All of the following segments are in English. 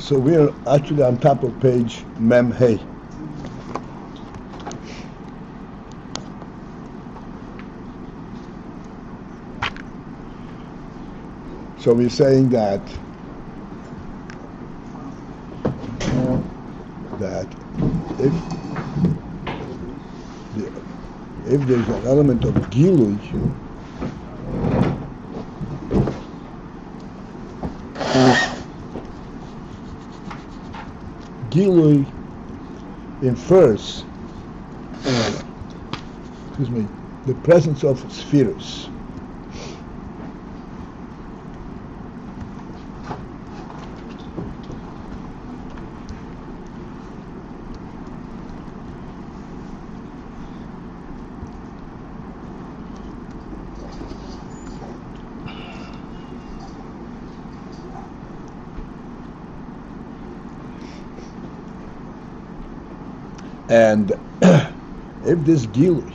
So we're actually on top of page Mem Hey. So we're saying that if there's an element of gilui, gilui infers the presence of sphirot. And if this gilui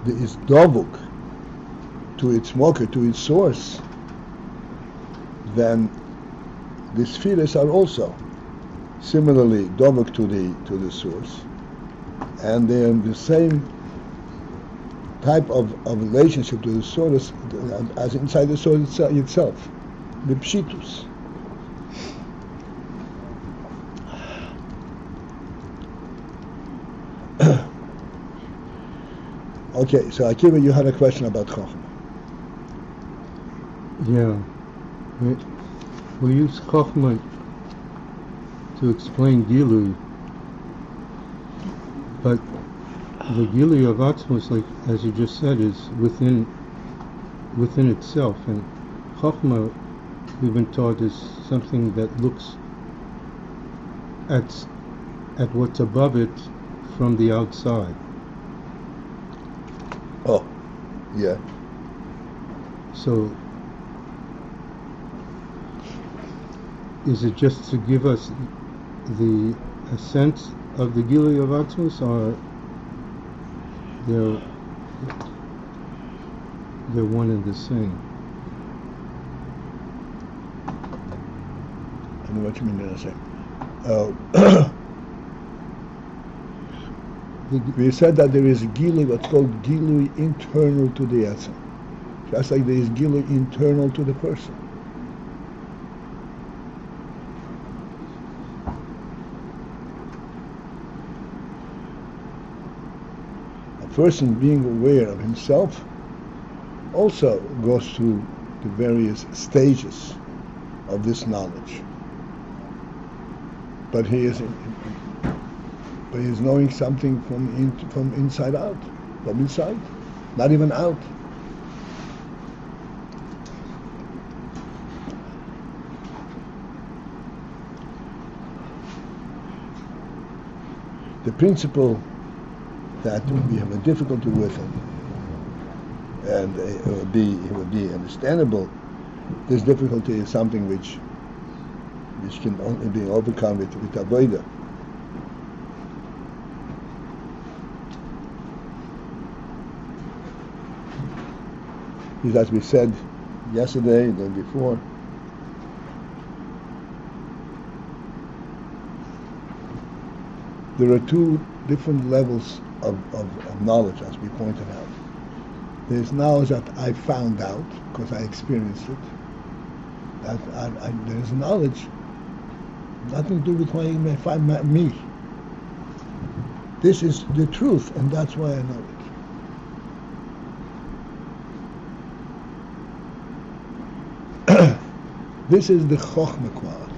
is dovuk to its mocker, to its source, then the sphirot are also similarly dovuk to the source, and they are in the same type of relationship to the source as inside the source itself, the pshitus. Okay, so Akiva, you had a question about Chochmah. Yeah. We use Chochmah to explain gilui, but the gilui of Atzmos, like as you just said, is within itself, and Chochmah, we've been taught, is something that looks at what's above it from the outside. Oh, yeah. So, is it just to give us a sense of the gilui of Atzmos, or they're one and the same? I know what you mean, they're the same. We said that there is gilui, what's called gilui internal to the Yetzer, just like there is gilui internal to the person. A person being aware of himself also goes through the various stages of this knowledge, but he is knowing something from inside out, from inside, not even out. The principle that we have a difficulty with, and it would be understandable. This difficulty is something which can only be overcome with avodah. As we said yesterday, the day before, there are two different levels of knowledge, as we pointed out. There's knowledge that I found out because I experienced it. There's knowledge, nothing to do with why I find me. This is the truth, and that's why I know it. This is the Chochmah quality.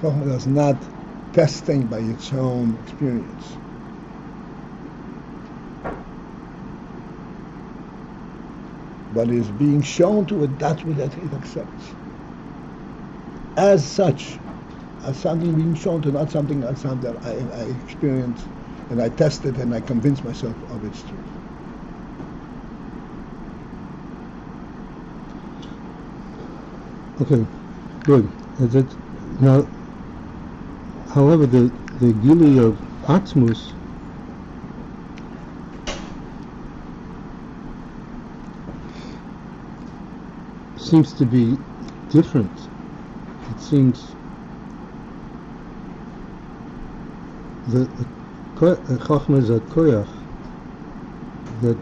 Chochmah does not test things by its own experience. But is being shown to it, that's what it accepts. As such, as something being shown to, not something that I experienced and I tested and I convinced myself of its truth. Okay, good. Now, however, the gilui of Atzmos seems to be different. It seems the Chachma is a koyach that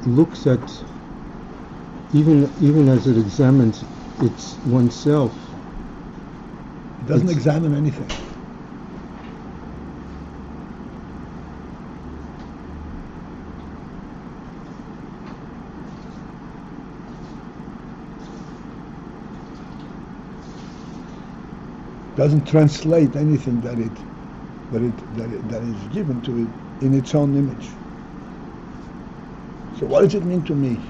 looks at, even as it examines its oneself. It doesn't examine anything. Doesn't translate anything that is given to it in its own image. So what does it mean to me?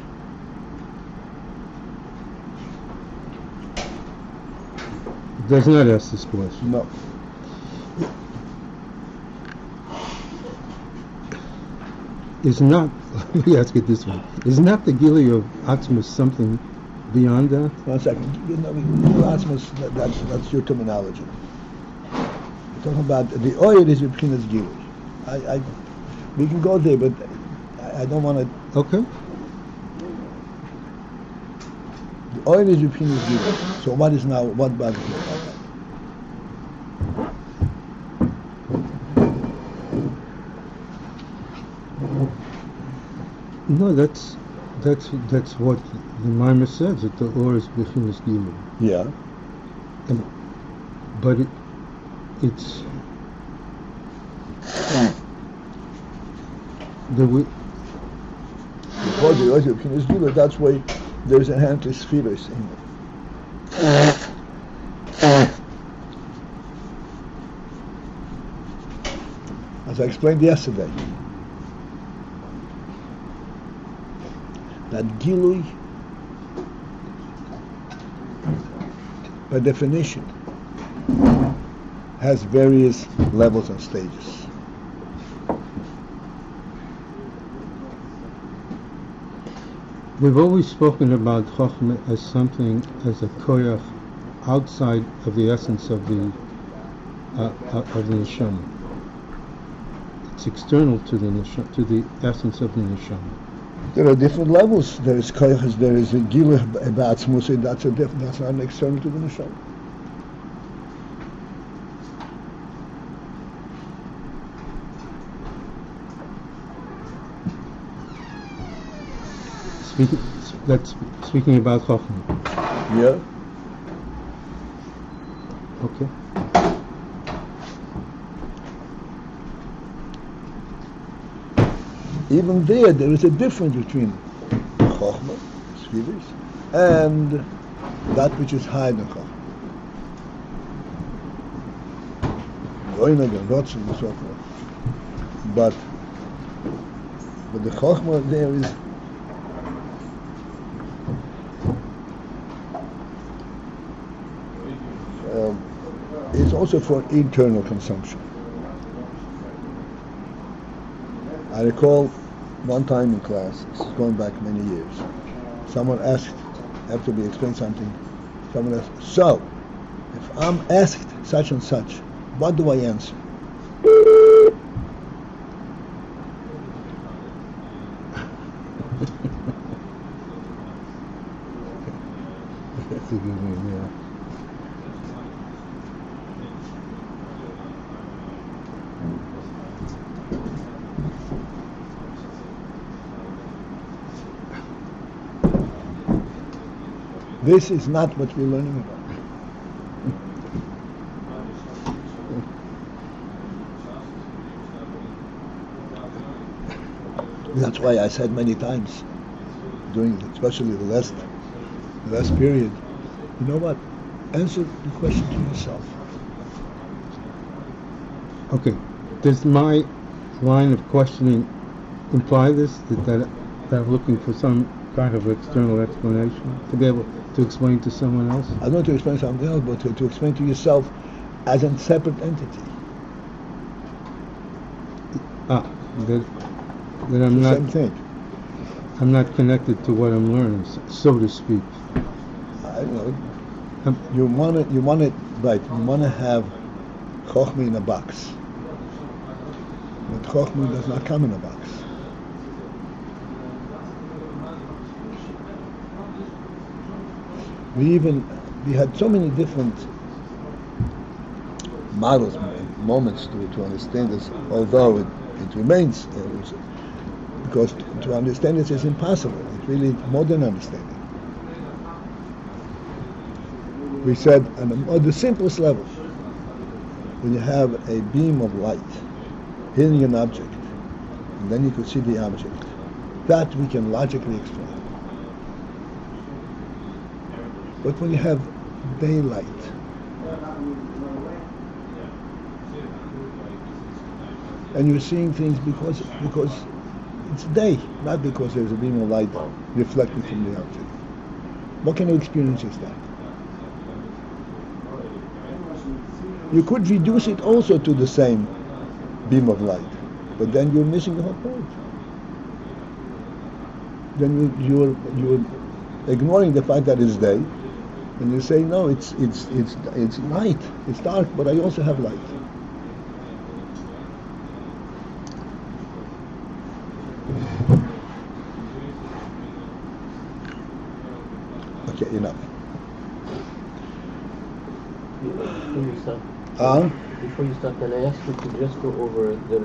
It does not ask this question. No. Is not, let me ask it this way, is not the gilui of Atzmus something beyond that? 1 second. That's your terminology. We're talking about the Iyar is b'chinas gilui. We can go there, but I don't want to. Okay. The Iyar is b'chinas gilui. So what about it? No, that's what the Maimon says, that the Or is b'chinas gilui. Yeah. But it's Because the Iyar is b'chinas gilui, that's why there's inherently sphirot in it. As I explained yesterday, that gilui, by definition, has various levels and stages. We've always spoken about Chochmah as something, as a koyach outside of the essence of the neshama. It's external to the essence of the neshama. There are different levels. There is koyach, there is a gilui b'atzmus. That's not external to the neshama. That's speaking about Chochmah. Yeah. Okay. Even there is a difference between Chochmah, sphirot, and that which is higher than Chochmah. Oinag and Rotzen and so forth. But the Chochmah there is it's also for internal consumption. I recall one time in class, this is going back many years, someone asked, after we explained something, someone asked, so, if I'm asked such and such, what do I answer? That's a good one, yeah. This is not what we're learning about. That's why I said many times, during especially the last period, you know what? Answer the question to yourself. Okay. Does my line of questioning imply this, that I'm looking for some kind of external explanation to be able to explain to someone else? I don't want to explain something else, but to explain to yourself as a separate entity. That I'm not. Same thing. I'm not connected to what I'm learning, so to speak. I don't know. You want it, right? You want to have Chochmah in a box, but Chochmah does not come in a box. We even we had so many different models, moments to understand this, although it remains elusive. Because to understand this is impossible. It's really modern understanding. We said on the simplest level, when you have a beam of light hitting an object, and then you could see the object, that we can logically explain. But when you have daylight, and you're seeing things because it's day, not because there's a beam of light reflecting from the object. What kind of experience is that? You could reduce it also to the same beam of light, but then you're missing the whole point. Then you're ignoring the fact that it's day, and you say, no, it's light, it's dark, but I also have light. Okay, enough. Before you start, can I ask you to just go over the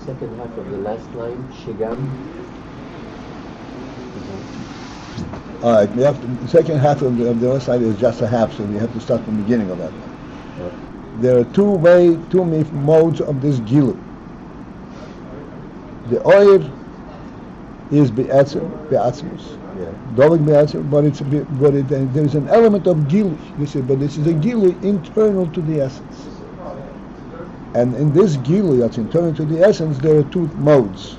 second half of the last line, Shigam? All right, we have to, the second half of the other side is just a half, so we have to start from the beginning of that one. Right. There are two modes of this gilui. The Iyar is be'atzmus. Dovek be'atzmus, but there's an element of gilui. You say, but this is a gilui internal to the essence. And in this gilui that's internal to the essence, there are two modes,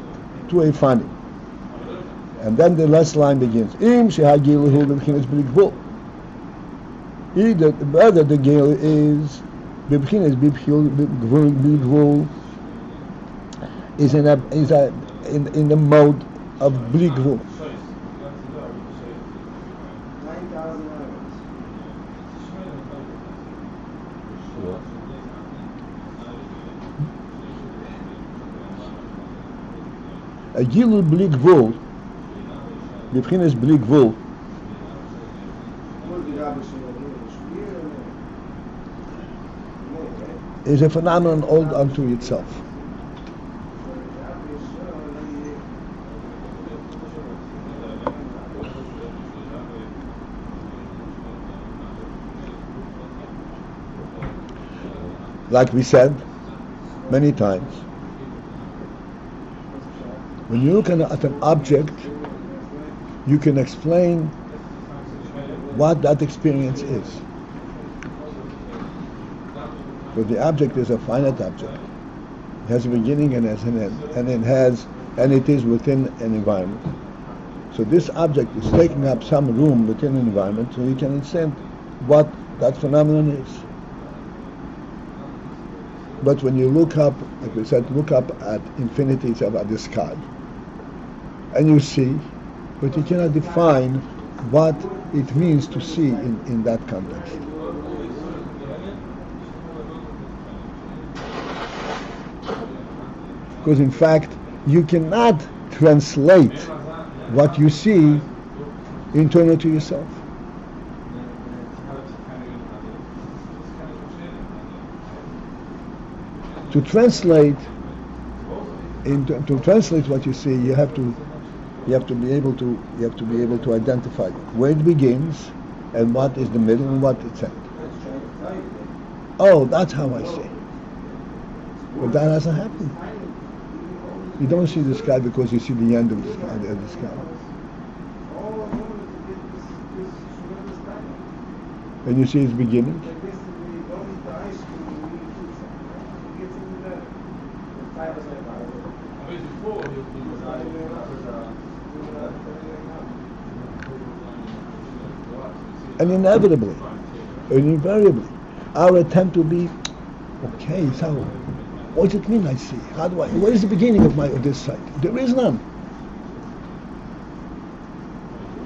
two efanim. And then the last line begins. Either whether the gilui is in the mode of bli gvul. A gilui bli gvul, b'bchinas bli gvul, is a phenomenon all unto itself. Like we said many times, when you look at an object, you can explain what that experience is. But the object is a finite object. It has a beginning and has an end, and it is within an environment. So this object is taking up some room within an environment, so you can understand what that phenomenon is. But when you look up, like we said, look up at infinity itself, at the sky, and you see, but you cannot define what it means to see in that context. Because in fact, you cannot translate what you see internal to yourself. To translate what you see, you have to be able to identify where it begins and what is the middle and what it's end. Oh, that's how I see. But that hasn't happened. You don't see the sky because you see the end of the sky. And you see its beginning. And inevitably, and invariably, our attempt will be, okay, so what does it mean I see? What is the beginning of this sight? There is none.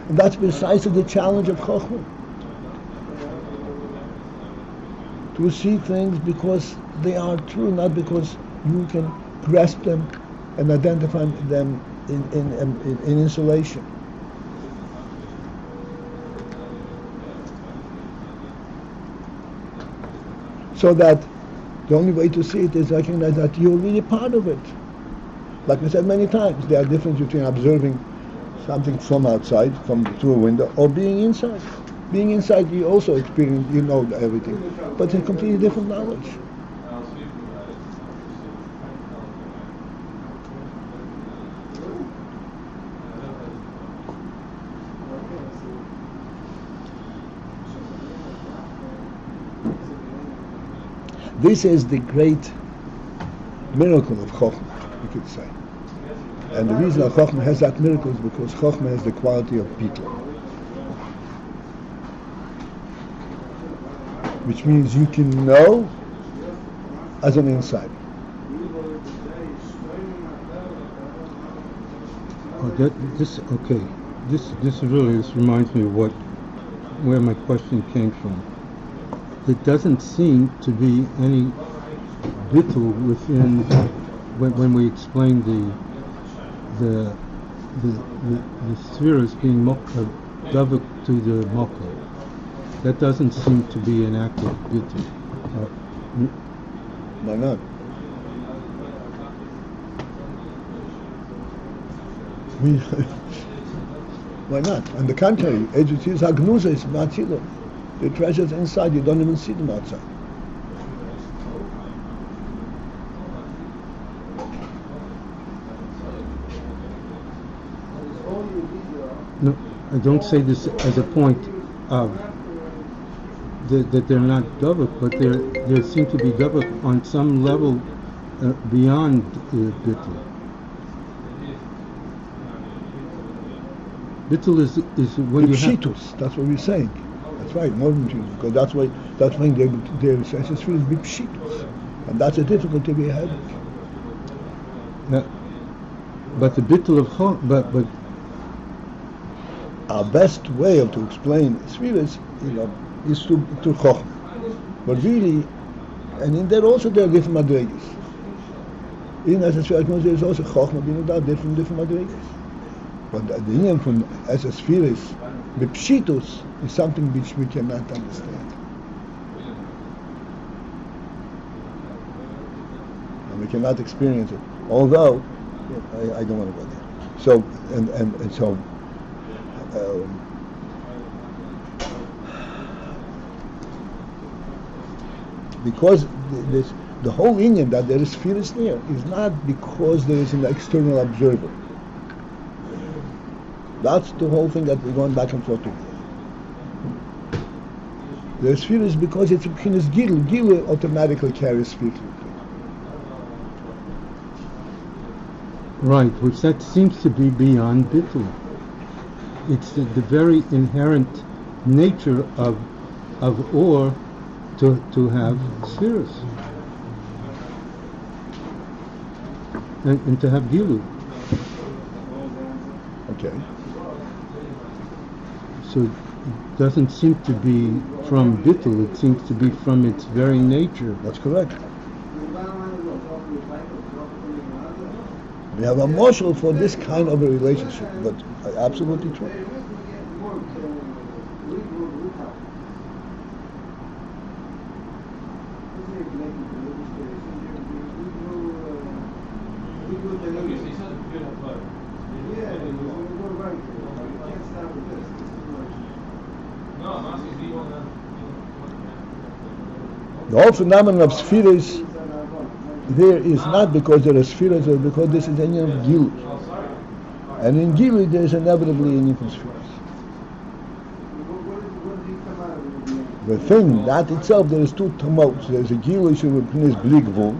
And that's precisely the challenge of Chochmah. To see things because they are true, not because you can grasp them and identify them in isolation. So that the only way to see it is recognize that you're really part of it. Like I said many times, there are differences between observing something from outside, through a window, or being inside. Being inside, you also experience, you know everything, but it's a completely different knowledge. This is the great miracle of Chokhmah, you could say. And the reason that Chokhmah has that miracle is because Chokhmah has the quality of Bittul, which means you can know as an insider. This reminds me of where my question came from. It doesn't seem to be any bittul within when we explain the spheros being davuk to the mokka. That doesn't seem to be an act of bittul. Why not? Why not? On the contrary, Ejutis Agnuza is Matzilo. The treasures inside, you don't even see them outside. No, I don't say this as a point of that they're not davuk, but they seem to be davuk on some level beyond bittul. Bittul is when you have pshitus. That's what we're saying. That's right, more than pshitus, because that's when their senses feel be pshitus, and that's a difficulty we have. But the bittul of but our best way to explain sphirot, is to Chokhmah. But really, and in there also there are different madrigas. In as a sphirot, there is also Chokhmah, being about different madrigas. But the Indian from as a sphirot, the pshitus is something which we cannot understand. And we cannot experience it. Although, I don't want to go there. So, and so, because the whole Indian that there is sphirot near is not because there is an external observer. That's the whole thing that we're going back and forth to. The sphere is because it's a gilui. Gilui automatically carries sphirot. Right, which that seems to be beyond bittul. It's the very inherent nature of or to have spheros and to have gilui. Okay. So it doesn't seem to be from bittul, it seems to be from its very nature. That's correct. We have a marshal for this kind of a relationship, but absolutely true. The whole phenomenon of spheres there is not because there are spheres, or because this is any of gilui. And in gilui there is inevitably any from spheres. The thing, that itself, there is two tamots. There is a gilui is bli gvul.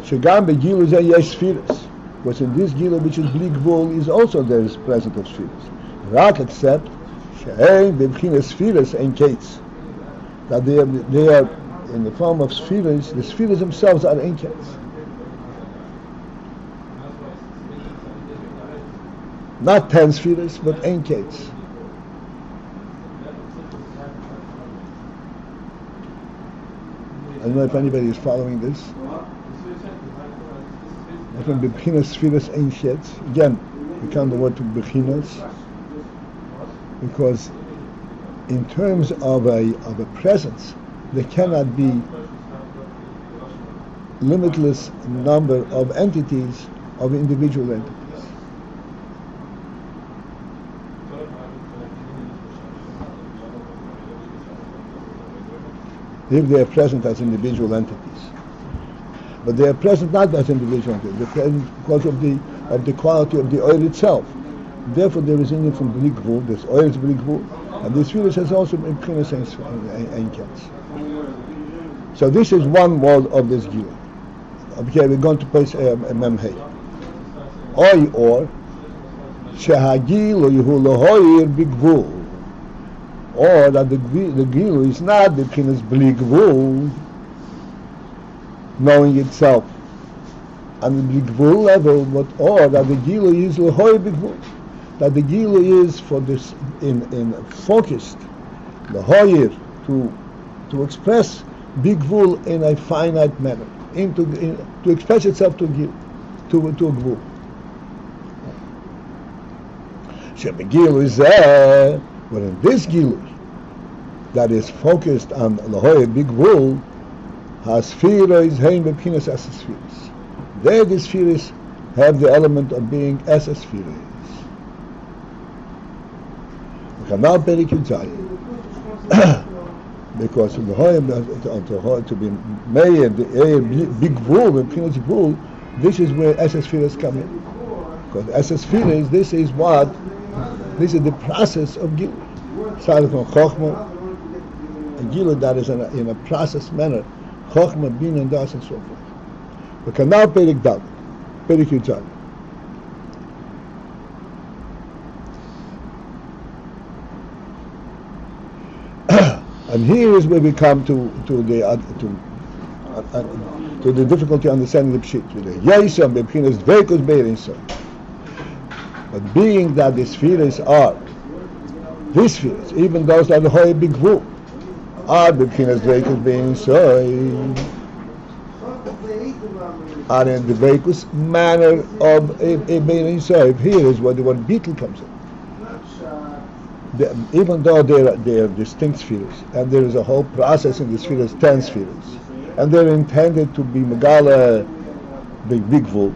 Shegam begilui zeh yesh spheres. Because in this gilui which is bli gvul is also there is present of spheres. Rak except she'ein b'bchinas spheres ein kates. That they are in the form of spheres. The spheres themselves are ein kates. Not 10 spheres, but ein kates. I don't know if anybody is following this. From b'chinas spheres ein kates. Again, we count the word to b'chinas because in terms of a presence, there cannot be limitless number of entities, of individual entities. If they are present as individual entities. But they are present not as individual entities, they're present because of the quality of the oil itself. Therefore there is in it from bli gvul, this oil is bli gvul, and this sphirot has also been pshitus Ayin. So this is one word of this gilui. Okay, we're going to place a memhei. Oy or shehagilui hu lehoyer bigvul, or that the gilui is not the pshitus bli gvul, knowing itself on the bli gvul level, but or that the gilui is lehoyer bigvul, that the gilui is for this in focused lehoyer to express bigvul in a finite manner, to express itself to a gvul. Shebegilui is there, but in this gilui that is focused on the hoyer bigvul, has sphirot hein bepshitus as sphirot. There the sphirot have the element of being as a sphirot. Now because the hoyer to be made the bigvul bepshitus gvul, this is where as sphirot come in. Because as sphirot, this is the process of gilui. Starting from chokhmah, a gilui that is in a process manner, chokhmah, bin and das and so forth. We can now perik dal, perik yutzal. And here is where we come to the difficulty understanding the pshit. Yesam bepshitus dveikus beirinsa. But being that the spheres are, these spheres, even those that are the hoyer bigvul, are bepshitus dveikus beirinsa, are in the dveikus manner of a beirinsa. Here is where the word beetle comes in. Even though they are distinct spheres, and there is a whole process in the spheres, 10 spheres, and they're intended to be megala bigvul,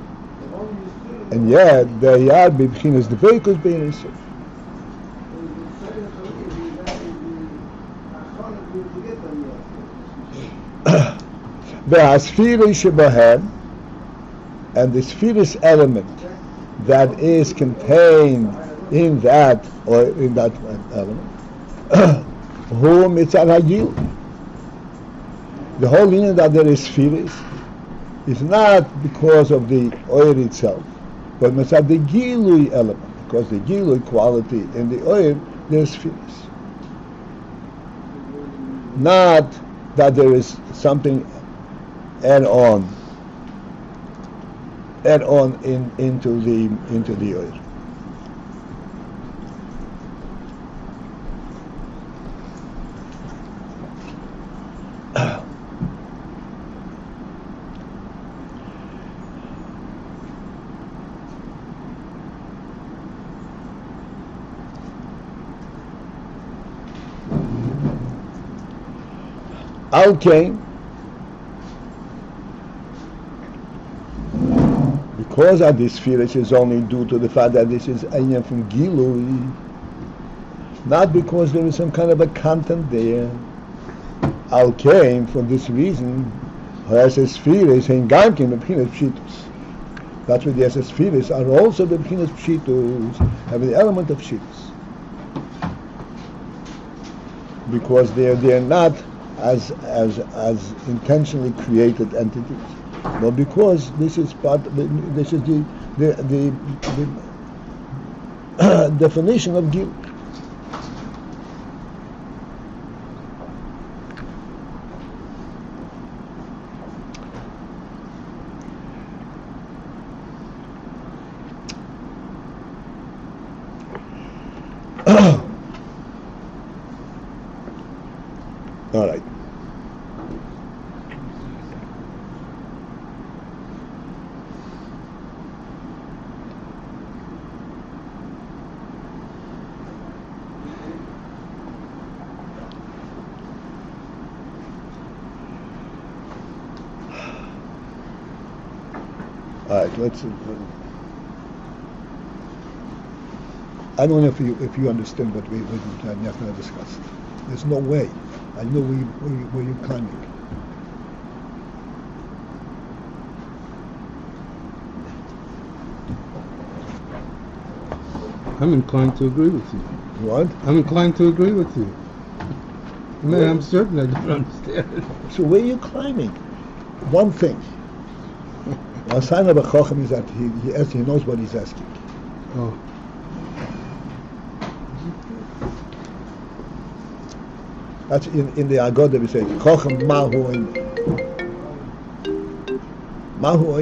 and yet they are bepshitus dveikus beirinsa. The sphirot shebahem, and the spheres element that is contained in that element, who mitzad hagil. The whole meaning that there is spheres is not because of the oil itself, but mitzad the gilui element, because the gilui quality in the oil, there is spheres. Not that there is something add on into the oil. Okay, because of this sphirot is only due to the fact that this is Ayin from gilui, not because there is some kind of a content there. Okay, for this reason, as sphirot in gamkin bepshitus pshitus. That's why the sphirot are also bepshitus pshitus, have the element of pshitus, because they are not as intentionally created entities, but because this is the definition of guilt. All right. All right, let's. I don't know if you understand what we're going to discuss. There's no way. I know where you're climbing. I'm inclined to agree with you. What? I'm inclined to agree with you. Man, I'm certain I don't understand it. So where are you climbing? One thing. A sign of a chacham is that he knows what he's asking. Oh. That's in the Agoda we say chacham mahu mahu.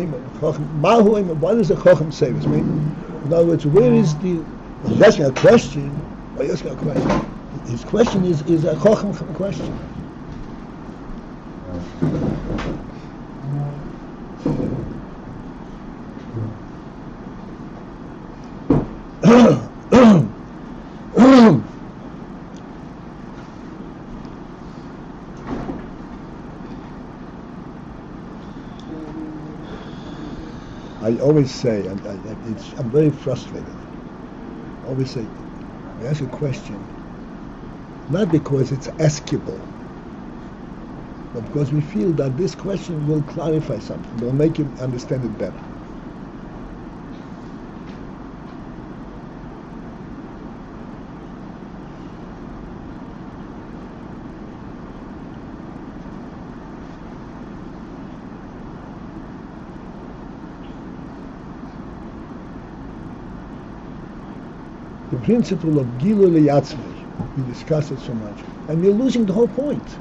What does the chacham say? In other words, where is the? He's asking a question. Why are you asking a question? His question is a chacham question. I always say, and I'm very frustrated. I always say, we ask a question, not because it's askable, but because we feel that this question will clarify something, will make you understand it better. The principle of gilui liyatzmi, we discussed it so much, and we're losing the whole point.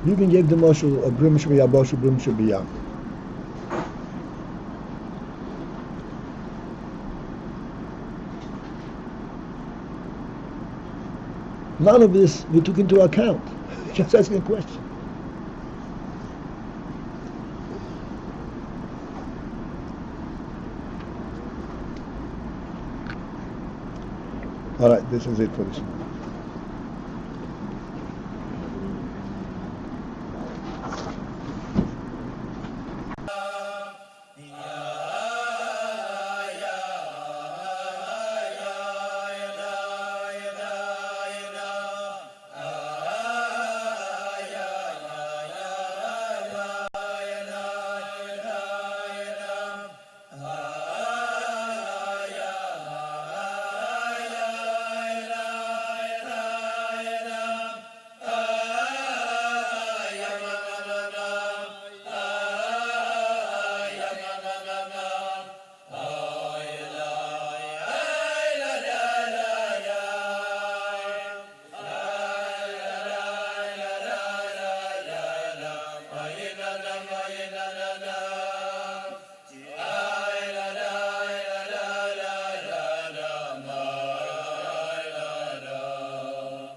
You can give the moshel of brim shebiyaboshu, brim shebiyam. None of this we took into account. Just asking a question. All right, this is it for this one.